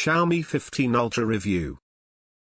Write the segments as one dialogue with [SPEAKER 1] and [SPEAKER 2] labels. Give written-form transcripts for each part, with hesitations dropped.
[SPEAKER 1] Xiaomi 15 Ultra Review.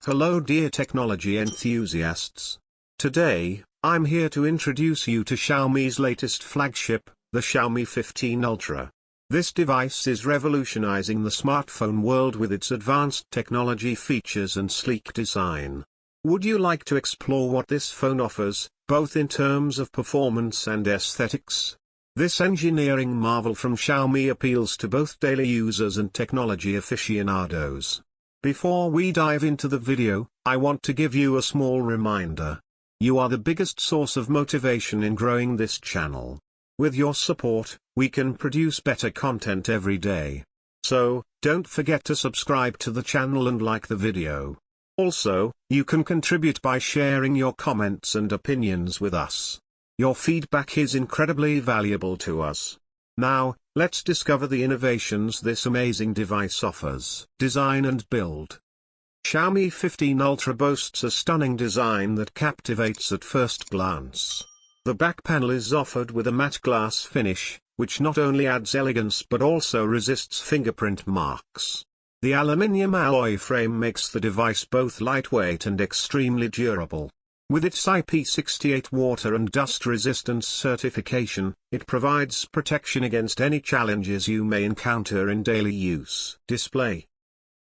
[SPEAKER 1] Hello dear technology enthusiasts. Today, I'm here to introduce you to Xiaomi's latest flagship, the Xiaomi 15 Ultra. This device is revolutionizing the smartphone world with its advanced technology features and sleek design. Would you like to explore what this phone offers, both in terms of performance and aesthetics? This engineering marvel from Xiaomi appeals to both daily users and technology aficionados. Before we dive into the video, I want to give you a small reminder. You are the biggest source of motivation in growing this channel. With your support, we can produce better content every day. So, don't forget to subscribe to the channel and like the video. Also, you can contribute by sharing your comments and opinions with us. Your feedback is incredibly valuable to us. Now, let's discover the innovations this amazing device offers. Design and build. Xiaomi 15 Ultra boasts a stunning design that captivates at first glance. The back panel is offered with a matte glass finish, which not only adds elegance but also resists fingerprint marks. The aluminium alloy frame makes the device both lightweight and extremely durable. With its IP68 water and dust resistance certification, it provides protection against any challenges you may encounter in daily use. Display.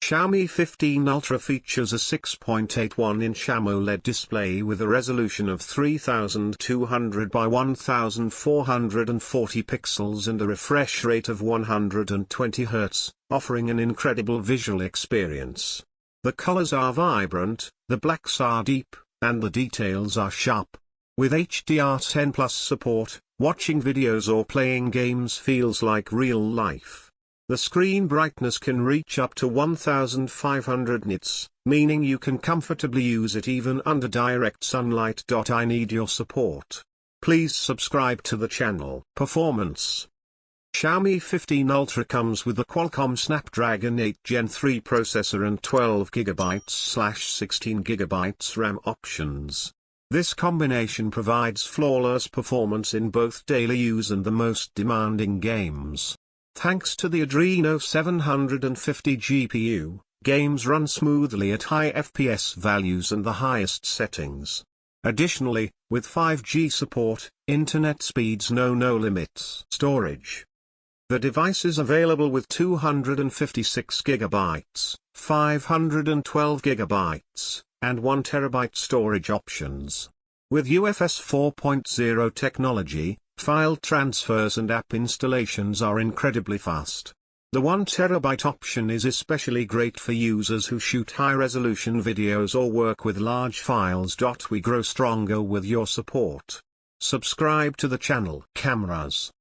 [SPEAKER 1] Xiaomi 15 Ultra features a 6.81-inch AMOLED display with a resolution of 3200 by 1440 pixels and a refresh rate of 120 Hz, offering an incredible visual experience. The colors are vibrant, the blacks are deep, and the details are sharp. With HDR10+ support, watching videos or playing games feels like real life. The screen brightness can reach up to 1500 nits, meaning you can comfortably use it even under direct sunlight. I need your support. Please subscribe to the channel. Performance. Xiaomi 15 Ultra comes with the Qualcomm Snapdragon 8 Gen 3 processor and 12GB/16GB RAM options. This combination provides flawless performance in both daily use and the most demanding games. Thanks to the Adreno 750 GPU, games run smoothly at high FPS values and the highest settings. Additionally, with 5G support, internet speeds know no limits. Storage. The device is available with 256GB, 512GB, and 1TB storage options. With UFS 4.0 technology, file transfers and app installations are incredibly fast. The 1TB option is especially great for users who shoot high-resolution videos or work with large files. We grow stronger with your support. Subscribe to the channel. Cameras.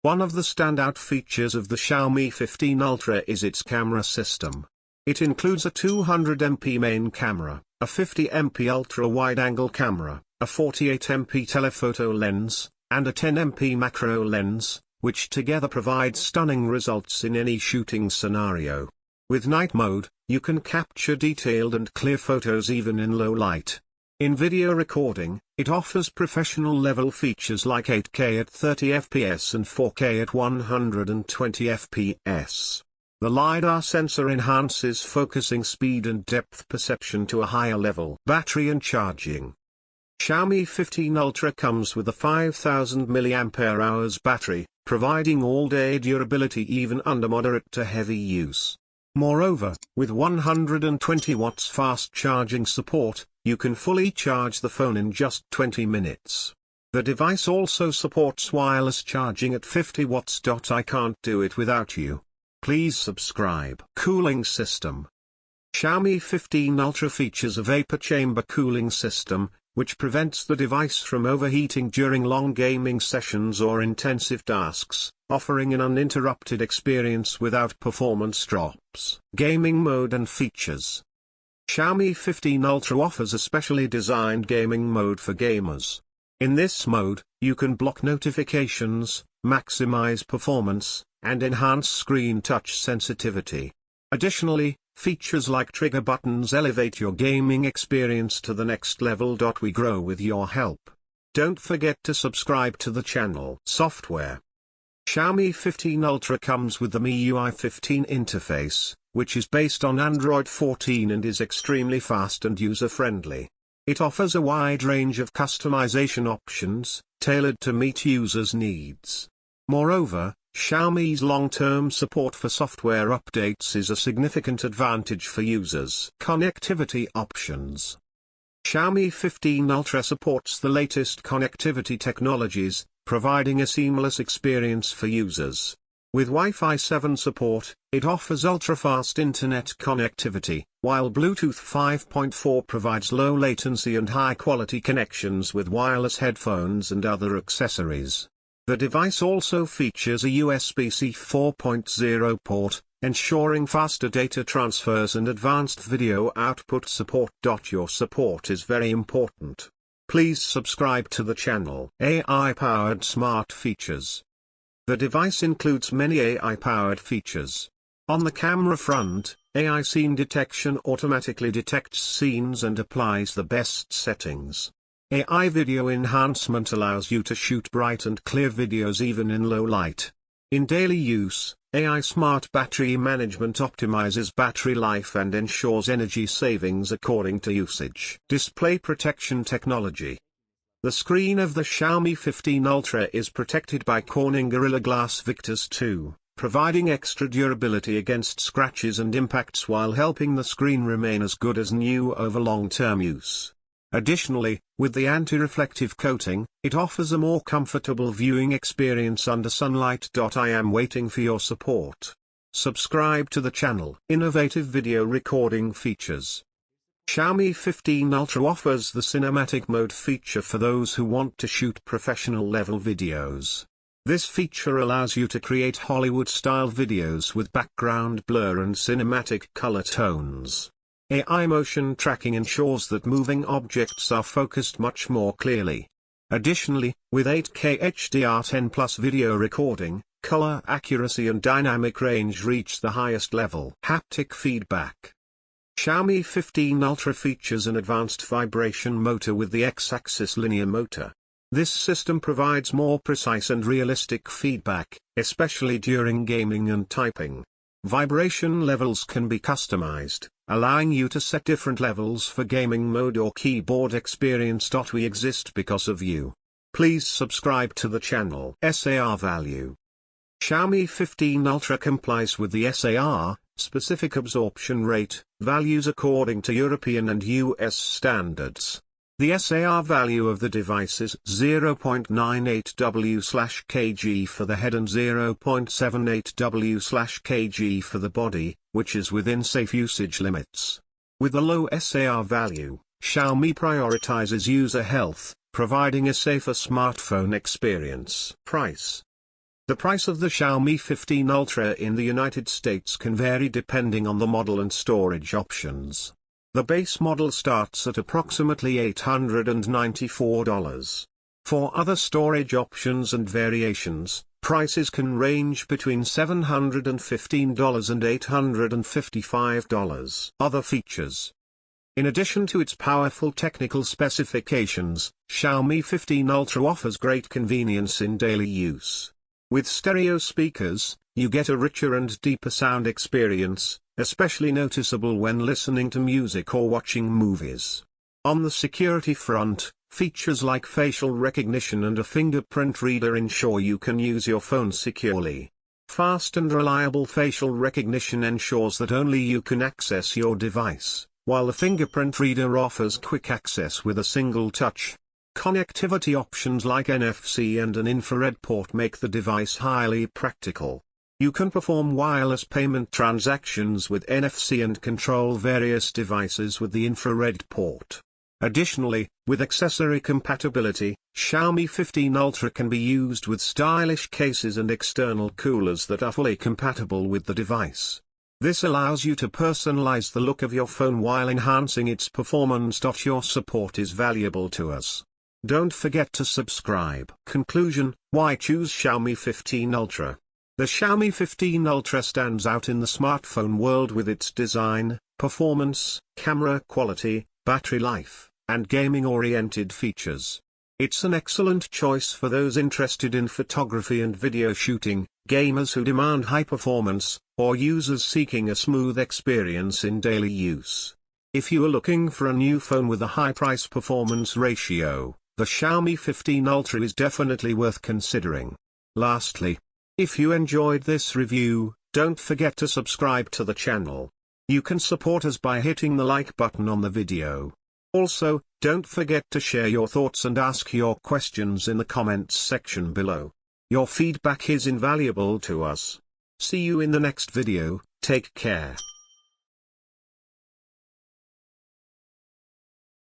[SPEAKER 1] One of the standout features of the Xiaomi 15 Ultra is its camera system. It includes a 200MP main camera, a 50MP ultra-wide-angle camera, a 48MP telephoto lens, and a 10MP macro lens, which together provide stunning results in any shooting scenario. With night mode, you can capture detailed and clear photos even in low light. In video recording, it offers professional-level features like 8K at 30 FPS and 4K at 120 FPS. The LiDAR sensor enhances focusing speed and depth perception to a higher level. Battery and charging. Xiaomi 15 Ultra comes with a 5000 mAh battery, providing all-day durability even under moderate to heavy use. Moreover, with 120 watts fast charging support, you can fully charge the phone in just 20 minutes. The device also supports wireless charging at 50 watts. I can't do it without you. Please subscribe. Cooling system. Xiaomi 15 Ultra features a vapor chamber cooling system, which prevents the device from overheating during long gaming sessions or intensive tasks, offering an uninterrupted experience without performance drops. Gaming mode and features. Xiaomi 15 Ultra offers a specially designed gaming mode for gamers. In this mode, you can block notifications, maximize performance, and enhance screen touch sensitivity. Additionally, features like trigger buttons elevate your gaming experience to the next level. We grow with your help. Don't forget to subscribe to the channel. Software. Xiaomi 15 Ultra comes with the MIUI 15 interface, which is based on Android 14 and is extremely fast and user-friendly. It offers a wide range of customization options, tailored to meet users' needs. Moreover, Xiaomi's long-term support for software updates is a significant advantage for users. Connectivity options. Xiaomi 15 Ultra supports the latest connectivity technologies, providing a seamless experience for users. With Wi-Fi 7 support, it offers ultra-fast internet connectivity, while Bluetooth 5.4 provides low latency and high-quality connections with wireless headphones and other accessories. The device also features a USB-C 4.0 port, ensuring faster data transfers and advanced video output support. Your support is very important. Please subscribe to the channel. AI-powered smart features. The device includes many AI-powered features. On the camera front, AI scene detection automatically detects scenes and applies the best settings. AI video enhancement allows you to shoot bright and clear videos even in low light. In daily use, AI smart battery management optimizes battery life and ensures energy savings according to usage. Display protection technology. The screen of the Xiaomi 15 Ultra is protected by Corning Gorilla Glass Victus 2, providing extra durability against scratches and impacts while helping the screen remain as good as new over long-term use. Additionally, with the anti-reflective coating, it offers a more comfortable viewing experience under sunlight. I am waiting for your support. Subscribe to the channel. Innovative video recording features. Xiaomi 15 Ultra offers the cinematic mode feature for those who want to shoot professional-level videos. This feature allows you to create Hollywood-style videos with background blur and cinematic color tones. AI motion tracking ensures that moving objects are focused much more clearly. Additionally, with 8K HDR10+ video recording, color accuracy and dynamic range reach the highest level. Haptic feedback. Xiaomi 15 Ultra features an advanced vibration motor with the X-axis linear motor. This system provides more precise and realistic feedback, especially during gaming and typing. Vibration levels can be customized, allowing you to set different levels for gaming mode or keyboard experience. We exist because of you. Please subscribe to the channel. SAR value. Xiaomi 15 Ultra complies with the SAR, specific absorption rate, values according to European and US standards. The SAR value of the device is 0.98 W/kg for the head and 0.78 W/kg for the body, which is within safe usage limits. With the low SAR value, Xiaomi prioritizes user health, providing a safer smartphone experience. Price. The price of the Xiaomi 15 Ultra in the United States can vary depending on the model and storage options. The base model starts at approximately $894. For other storage options and variations, prices can range between $715 and $855. Other features. In addition to its powerful technical specifications, Xiaomi 15 Ultra offers great convenience in daily use. With stereo speakers, you get a richer and deeper sound experience, especially noticeable when listening to music or watching movies. On the security front, features like facial recognition and a fingerprint reader ensure you can use your phone securely. Fast and reliable facial recognition ensures that only you can access your device, while the fingerprint reader offers quick access with a single touch. Connectivity options like NFC and an infrared port make the device highly practical. You can perform wireless payment transactions with NFC and control various devices with the infrared port. Additionally, with accessory compatibility, Xiaomi 15 Ultra can be used with stylish cases and external coolers that are fully compatible with the device. This allows you to personalize the look of your phone while enhancing its performance. Your support is valuable to us. Don't forget to subscribe. Conclusion: why choose Xiaomi 15 Ultra? The Xiaomi 15 Ultra stands out in the smartphone world with its design, performance, camera quality, battery life, and gaming-oriented features. It's an excellent choice for those interested in photography and video shooting, gamers who demand high performance, or users seeking a smooth experience in daily use. If you are looking for a new phone with a high price-performance ratio, the Xiaomi 15 Ultra is definitely worth considering. Lastly, if you enjoyed this review, don't forget to subscribe to the channel. You can support us by hitting the like button on the video. Also, don't forget to share your thoughts and ask your questions in the comments section below. Your feedback is invaluable to us. See you in the next video, take care.